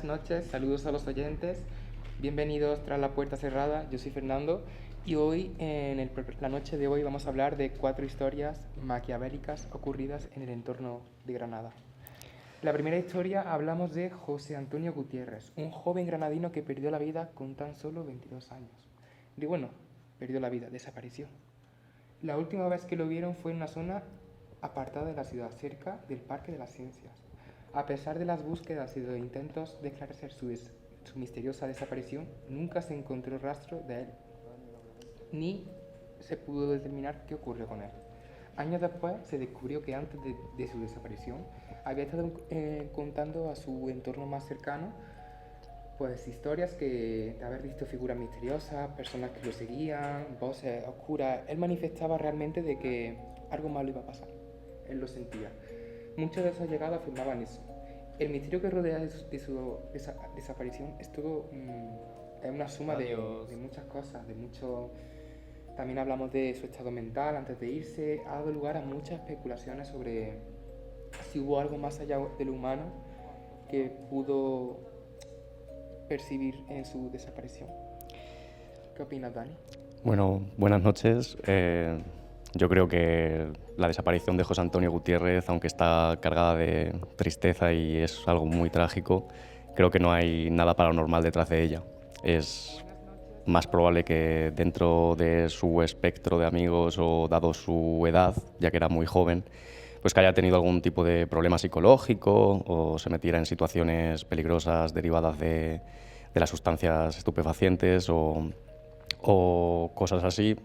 noches, saludos a los oyentes, bienvenidos tras la puerta cerrada, yo soy Fernando y hoy, la noche de hoy, vamos a hablar de 4 historias maquiavélicas ocurridas en el entorno de Granada. La primera historia hablamos de José Antonio Gutiérrez, un joven granadino que perdió la vida con tan solo 22 años. Y bueno, perdió la vida, desapareció. La última vez que lo vieron fue en una zona apartada de la ciudad, cerca del Parque de las Ciencias. A pesar de las búsquedas y de los intentos de esclarecer su misteriosa desaparición, nunca se encontró rastro de él, ni se pudo determinar qué ocurrió con él. Años después se descubrió que antes de su desaparición había estado contando a su entorno más cercano pues historias de haber visto figuras misteriosas, personas que lo seguían, voces oscuras. Él manifestaba realmente de que algo malo iba a pasar. Él lo sentía. Muchos de esos allegados afirmaban eso. El misterio que rodea de su desaparición es todo es una suma de muchas cosas, de mucho. También hablamos de su estado mental antes de irse. Ha dado lugar a muchas especulaciones sobre si hubo algo más allá de lo humano que pudo percibir en su desaparición. ¿Qué opinas, Dani? Bueno, buenas noches. Yo creo que la desaparición de José Antonio Gutiérrez, aunque está cargada de tristeza y es algo muy trágico, creo que no hay nada paranormal detrás de ella. Es más probable que dentro de su espectro de amigos o dado su edad, ya que era muy joven, pues que haya tenido algún tipo de problema psicológico o se metiera en situaciones peligrosas derivadas de las sustancias estupefacientes o cosas así,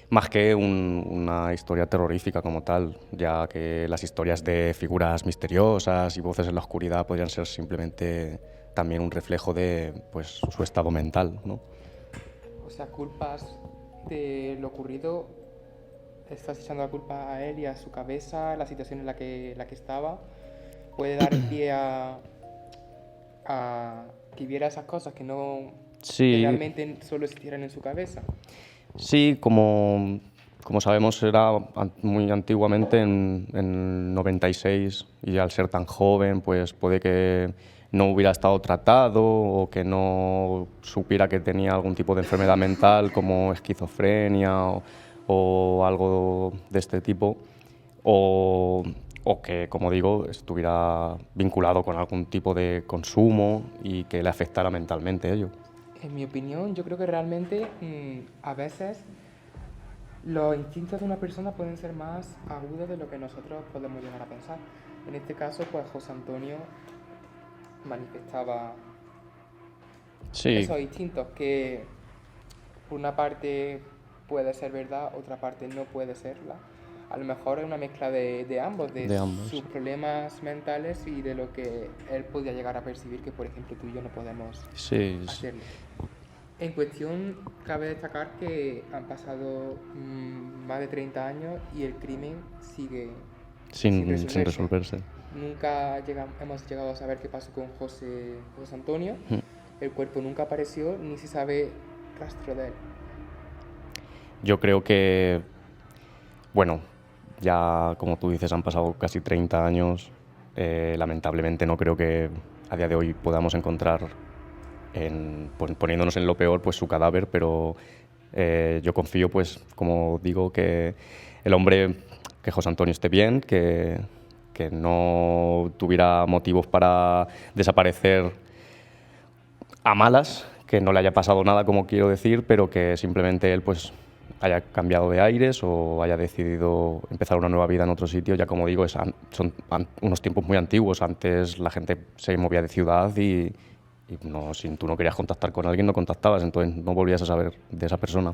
más que una historia terrorífica como tal, ya que las historias de figuras misteriosas y voces en la oscuridad podrían ser simplemente también un reflejo de pues, su estado mental, ¿no? O sea, culpas de lo ocurrido, estás echando la culpa a él y a su cabeza, la situación en la que estaba, puede dar pie a que viera esas cosas que no que Sí, realmente solo existieran en su cabeza. sí, como sabemos era muy antiguamente en 96 y al ser tan joven pues puede que no hubiera estado tratado o que no supiera que tenía algún tipo de enfermedad mental como esquizofrenia o algo de este tipo o que, como digo, estuviera vinculado con algún tipo de consumo y que le afectara mentalmente ello. En mi opinión, yo creo que realmente a veces los instintos de una persona pueden ser más agudos de lo que nosotros podemos llegar a pensar. En este caso, pues José Antonio manifestaba Sí, esos instintos que por una parte puede ser verdad, otra parte no puede serla. A lo mejor es una mezcla de ambos, de de ambos. sus problemas mentales y de lo que él podía llegar a percibir, que por ejemplo tú y yo no podemos Sí, sí. hacerlo. En cuestión, cabe destacar que han pasado más de 30 años y el crimen sigue sin Sin resolverse. resolverse. Nunca hemos llegado a saber qué pasó con José Antonio. El cuerpo nunca apareció ni se sabe rastro de él. Yo creo que, bueno, ya como tú dices, han pasado casi 30 años. Lamentablemente no creo que a día de hoy podamos encontrar, poniéndonos en lo peor, pues su cadáver, pero yo confío, pues, como digo, que el hombre, que José Antonio esté bien, que no tuviera motivos para desaparecer a malas, que no le haya pasado nada, como quiero decir, pero que simplemente él pues haya cambiado de aires o haya decidido empezar una nueva vida en otro sitio. Ya como digo, son unos tiempos muy antiguos. Antes la gente se movía de ciudad y no, si tú no querías contactar con alguien, no contactabas, entonces no volvías a saber de esa persona.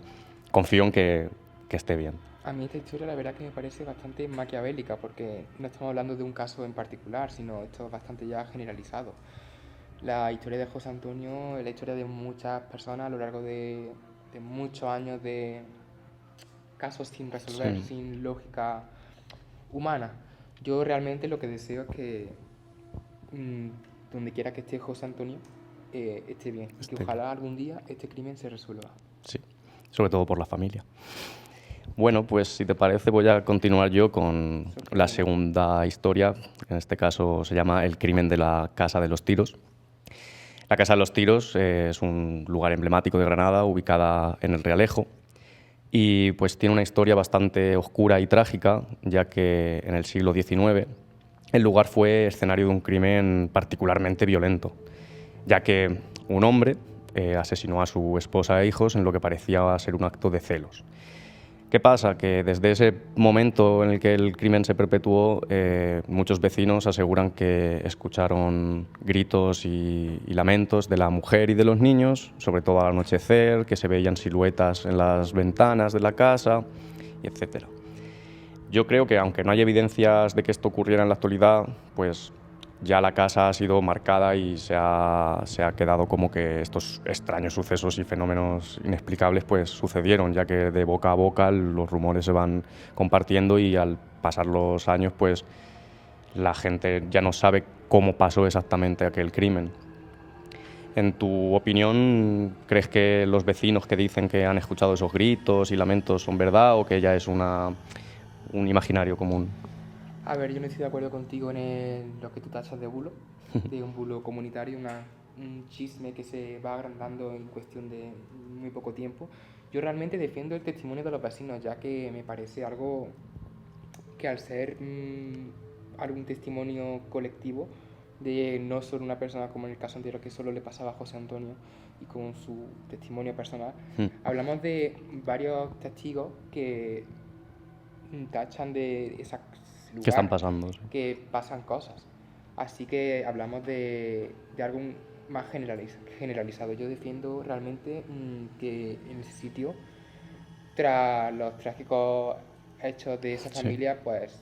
Confío en que esté bien. A mí esta historia la verdad que me parece bastante maquiavélica porque no estamos hablando de un caso en particular, sino esto es bastante ya generalizado. La historia de José Antonio es la historia de muchas personas a lo largo de muchos años de casos sin resolver, Sí. sin lógica humana. Yo realmente lo que deseo es que donde quiera que esté José Antonio esté bien y que ojalá algún día este crimen se resuelva. Sí, sobre todo por la familia. Bueno, pues si te parece voy a continuar yo con la segunda historia. En este caso se llama El crimen de la Casa de los Tiros. La Casa de los Tiros es un lugar emblemático de Granada, ubicada en el Realejo, y pues tiene una historia bastante oscura y trágica, ya que en el siglo XIX el lugar fue escenario de un crimen particularmente violento, ya que un hombre asesinó a su esposa e hijos en lo que parecía ser un acto de celos. ¿Qué pasa? Que desde ese momento en el que el crimen se perpetuó, muchos vecinos aseguran que escucharon gritos y lamentos de la mujer y de los niños, sobre todo al anochecer, que se veían siluetas en las ventanas de la casa, etc. Yo creo que, aunque no hay evidencias de que esto ocurriera en la actualidad, pues ya la casa ha sido marcada y se ha quedado como que estos extraños sucesos y fenómenos inexplicables pues sucedieron, ya que de boca a boca los rumores se van compartiendo y al pasar los años pues la gente ya no sabe cómo pasó exactamente aquel crimen. En tu opinión, ¿crees que los vecinos que dicen que han escuchado esos gritos y lamentos son verdad o que ya es un imaginario común? A ver, yo no estoy de acuerdo contigo en lo que tú tachas de bulo, de un bulo comunitario, un chisme que se va agrandando en cuestión de muy poco tiempo. Yo realmente defiendo el testimonio de los vecinos, ya que me parece algo que al ser algún testimonio colectivo, de no solo una persona como en el caso anterior que solo le pasaba a José Antonio y con su testimonio personal, hablamos de varios testigos que tachan de ese ¿Qué están lugar pasando? Sí. que pasan cosas. Así que hablamos de algo más generalizado. Yo defiendo realmente que en ese sitio, tras los trágicos hechos de esa Sí. familia, pues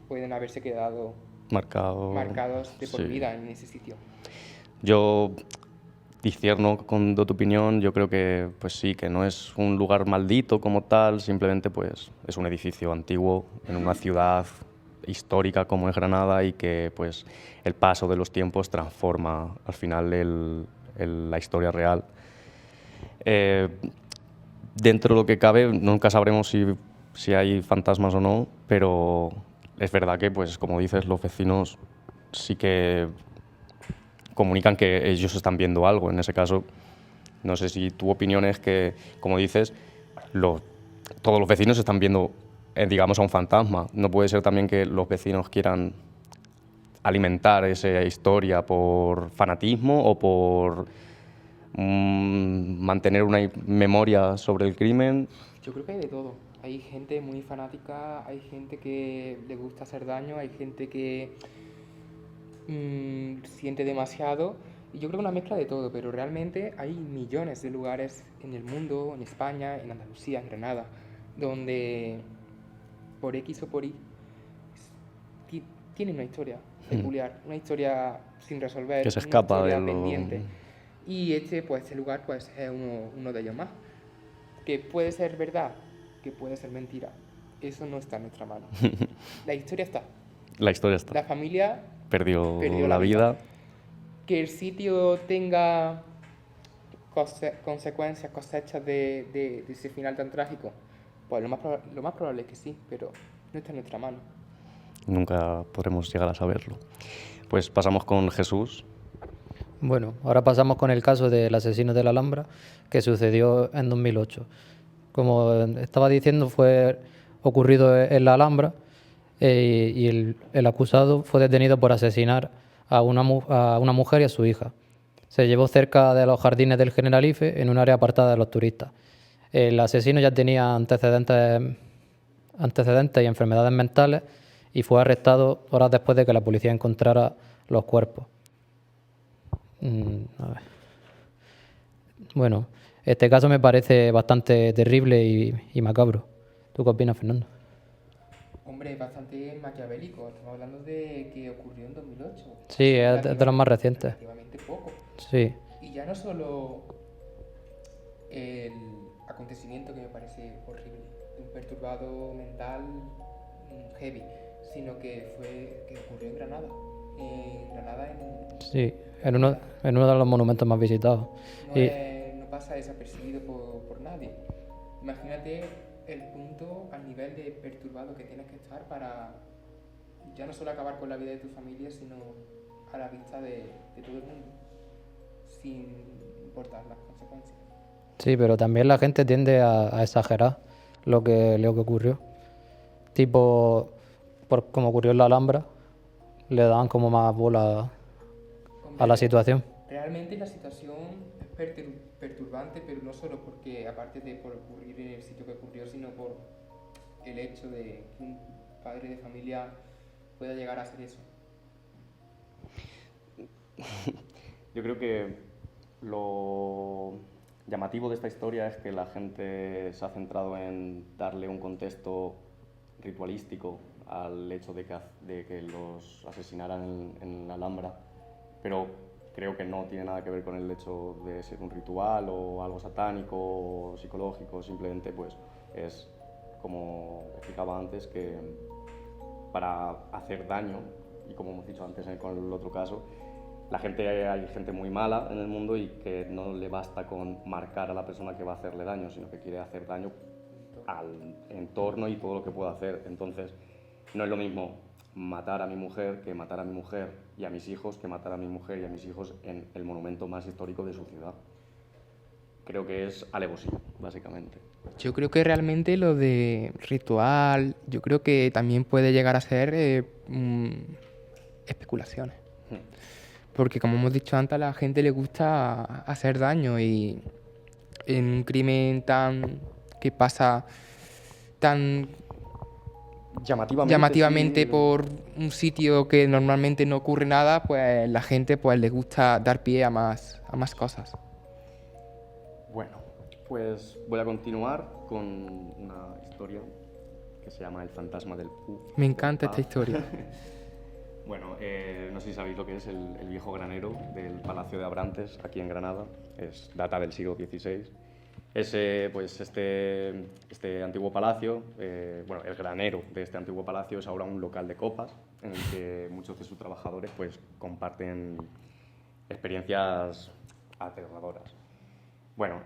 pueden haberse quedado marcados de por Sí. vida en ese sitio. Yo discierno de tu opinión. Yo creo que pues sí, que no es un lugar maldito como tal, simplemente pues es un edificio antiguo en una ciudad histórica como es Granada y que pues el paso de los tiempos transforma al final la historia real. Dentro de lo que cabe nunca sabremos si hay fantasmas o no, pero es verdad que pues como dices, los vecinos sí que comunican que ellos están viendo algo. En ese caso, no sé si tu opinión es que, como dices, todos los vecinos están viendo, digamos, a un fantasma. ¿No puede ser también que los vecinos quieran alimentar esa historia por fanatismo o por mantener una memoria sobre el crimen? Yo creo que hay de todo. Hay gente muy fanática, hay gente que le gusta hacer daño, hay gente que siente demasiado. Y yo creo que una mezcla de todo, pero realmente hay millones de lugares en el mundo, en España, en Andalucía, en Granada, donde por X o por Y tienen una historia peculiar, una historia sin resolver, Que se una escapa de historia lo... pendiente. Y este lugar pues es uno de ellos más. Que puede ser verdad, que puede ser mentira. Eso no está en nuestra mano. La historia está. La historia está. La familia Perdió la la vida. Que el sitio tenga consecuencias, cosechas de ese final tan trágico, pues lo más probable es que sí, pero no está en nuestra mano. Nunca podremos llegar a saberlo. Pues pasamos con Jesús. Bueno, ahora pasamos con el caso del asesino de la Alhambra, que sucedió en 2008. Como estaba diciendo, fue ocurrido en la Alhambra y el acusado fue detenido por asesinar a una mujer y a su hija. Se llevó cerca de los jardines del Generalife, en un área apartada de los turistas. El asesino ya tenía antecedentes y enfermedades mentales y fue arrestado horas después de que la policía encontrara los cuerpos. A ver. Bueno, este caso me parece bastante terrible y macabro. ¿Tú qué opinas, Fernando? Hombre, bastante maquiavélico. Estamos hablando de que ocurrió en 2008. Sí, es de los más recientes. Relativamente poco. Sí. Y ya no solo el acontecimiento, que me parece horrible, de un perturbado mental heavy, sino que ocurrió en Granada. Sí, en uno de los monumentos más visitados. No pasa desapercibido por nadie. Imagínate el punto al nivel de perturbado que tienes que estar para ya no solo acabar con la vida de tu familia, sino a la vista de todo el mundo. sin importar las consecuencias. Sí, pero también la gente tiende a exagerar lo que ocurrió. Tipo, como ocurrió en la Alhambra, le daban como más bola a la situación. Realmente la situación es perturbante, pero no solo porque, aparte de por ocurrir en el sitio que ocurrió, sino por el hecho de que un padre de familia pueda llegar a hacer eso. Yo creo que lo llamativo de esta historia es que la gente se ha centrado en darle un contexto ritualístico al hecho de que los asesinaran en la Alhambra, pero creo que no tiene nada que ver con el hecho de ser un ritual o algo satánico o psicológico, simplemente pues es, como explicaba antes, que para hacer daño, y como hemos dicho antes con el otro caso, hay gente muy mala en el mundo y que no le basta con marcar a la persona que va a hacerle daño, sino que quiere hacer daño al entorno y todo lo que pueda hacer. Entonces, no es lo mismo matar a mi mujer que matar a mi mujer y a mis hijos que matar a mi mujer y a mis hijos en el monumento más histórico de su ciudad. Creo que es alevosía, básicamente. Yo creo que realmente lo de ritual, yo creo que también puede llegar a ser especulaciones. Porque como hemos dicho antes, a la gente le gusta hacer daño y en un crimen que pasa tan llamativamente sí, por un sitio que normalmente no ocurre nada, pues la gente pues le gusta dar pie a más cosas. Bueno, pues voy a continuar con una historia que se llama El fantasma del Pu. Me encanta esta historia. Bueno, no sé si sabéis lo que es el viejo granero del Palacio de Abrantes, aquí en Granada. Data del siglo XVI. Este antiguo palacio, el granero de este antiguo palacio es ahora un local de copas en el que muchos de sus trabajadores pues, comparten experiencias aterradoras. Bueno,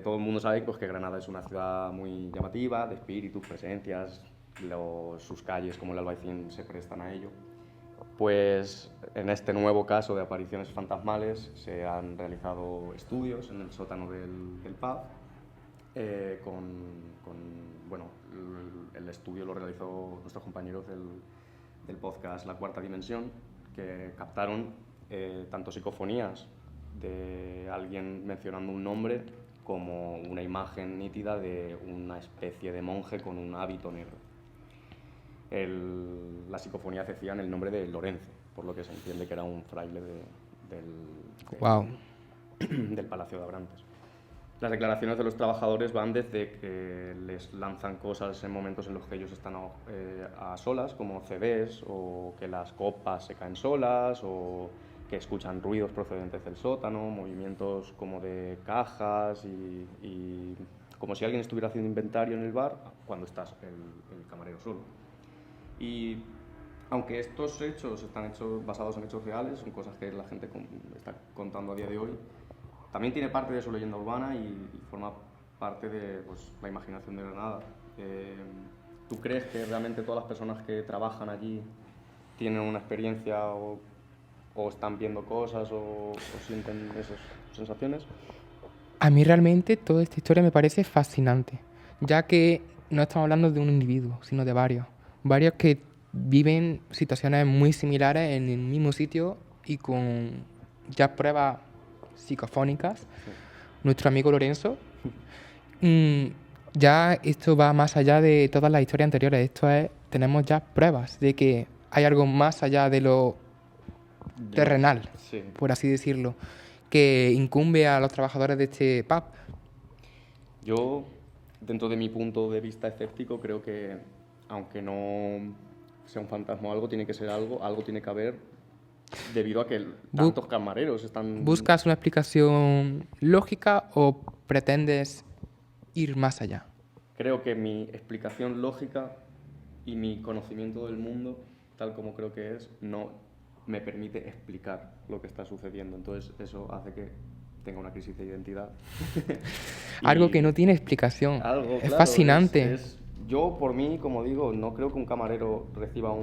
todo el mundo sabe pues, que Granada es una ciudad muy llamativa, de espíritus, presencias, sus calles como el Albaicín se prestan a ello. Pues en este nuevo caso de apariciones fantasmales se han realizado estudios en el sótano del pub. El estudio lo realizó nuestros compañeros del podcast La Cuarta Dimensión, que captaron tanto psicofonías de alguien mencionando un nombre como una imagen nítida de una especie de monje con un hábito negro. Las psicofonías decían el nombre de Lorenzo, por lo que se entiende que era un fraile del Palacio de Abrantes. Las declaraciones de los trabajadores van desde que les lanzan cosas en momentos en los que ellos están a solas, como CDs, o que las copas se caen solas, o que escuchan ruidos procedentes del sótano, movimientos como de cajas y como si alguien estuviera haciendo inventario en el bar cuando estás el camarero solo. Y aunque estos hechos están basados en hechos reales, son cosas que la gente está contando a día de hoy, también tiene parte de su leyenda urbana y forma parte de la imaginación de Granada. ¿Tú crees que realmente todas las personas que trabajan allí tienen una experiencia o están viendo cosas o sienten esas sensaciones? A mí realmente toda esta historia me parece fascinante, ya que no estamos hablando de un individuo, sino de varios que viven situaciones muy similares en el mismo sitio y con ya pruebas psicofónicas. Sí. Nuestro amigo Lorenzo, ya esto va más allá de todas las historias anteriores. Tenemos ya pruebas de que hay algo más allá de lo terrenal, sí, por así decirlo, que incumbe a los trabajadores de este pub. Yo, dentro de mi punto de vista escéptico, creo que aunque no sea un fantasma o algo, tiene que ser algo tiene que haber, debido a que tantos camareros están... ¿Buscas una explicación lógica o pretendes ir más allá? Creo que mi explicación lógica y mi conocimiento del mundo, tal como creo que es, no me permite explicar lo que está sucediendo. Entonces eso hace que tenga una crisis de identidad. Algo que no tiene explicación. Es fascinante. Yo, por mí, como digo, no creo que un camarero reciba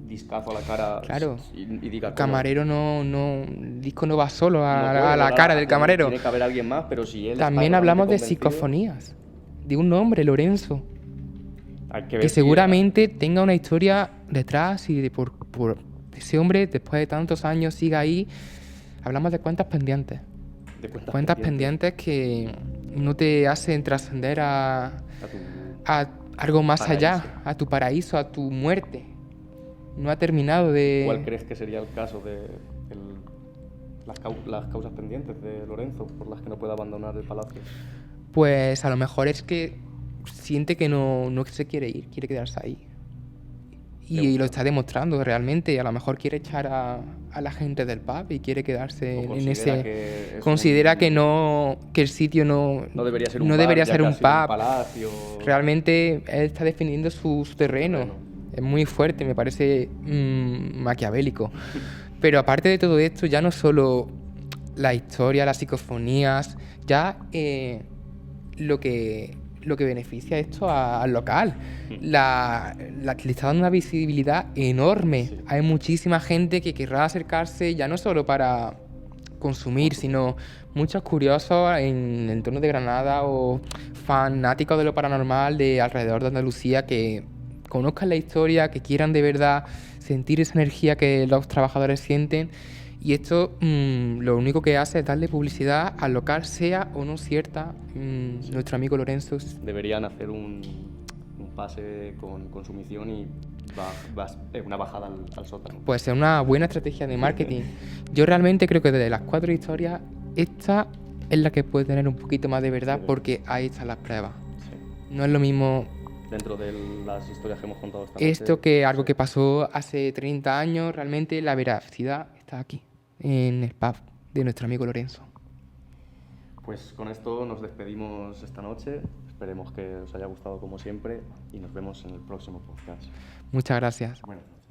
discazo a la cara Claro. y diga El todo. camarero el disco no va solo No a puede, la ¿verdad? cara del camarero. Tiene que haber alguien más, pero si él También está hablamos de realmente convencido, psicofonías, de un hombre, Lorenzo, hay que ver que si- seguramente tenga una historia detrás y por ese hombre, después de tantos años, siga ahí. Hablamos de cuentas pendientes. de Cuentas pendientes que no te hacen trascender a tu- a algo más Paraíso. allá, a tu paraíso, a tu muerte. No ha terminado de... ¿Cuál crees que sería el caso de las causas pendientes de Lorenzo por las que no puede abandonar el palacio? Pues a lo mejor es que siente que no se quiere ir, quiere quedarse ahí. Le Y gusta. lo está demostrando realmente. A lo mejor quiere echar a la gente del pub y quiere quedarse O en considera ese... que es Considera un- que no, que el sitio no debería ser un no bar, debería ya ser un casi un pub. palacio. Realmente él está defendiendo su terreno. Terreno. Es muy fuerte, me parece maquiavélico. Pero aparte de todo esto, ya no solo la historia, las psicofonías, ya lo que beneficia esto al local. Le está dando una visibilidad enorme. Sí. Hay muchísima gente que querrá acercarse ya no solo para consumir, sino muchos curiosos en el entorno de Granada o fanáticos de lo paranormal de alrededor de Andalucía que conozcan la historia, que quieran de verdad sentir esa energía que los trabajadores sienten. Y esto lo único que hace es darle publicidad al local, sea o no cierta. Nuestro amigo Lorenzo Deberían hacer un pase con consumición y una bajada al sótano. puede ser una buena estrategia de marketing. Yo realmente creo que de las 4 historias, esta es la que puede tener un poquito más de verdad, Sí. porque ahí están las pruebas. Sí. No es lo mismo Dentro de las historias que hemos contado esta esto noche, que algo sí. que pasó hace 30 años. Realmente la veracidad está aquí, en el pub de nuestro amigo Lorenzo. Pues con esto nos despedimos esta noche. Esperemos que os haya gustado como siempre y nos vemos en el próximo podcast. Muchas gracias. Buenas noches.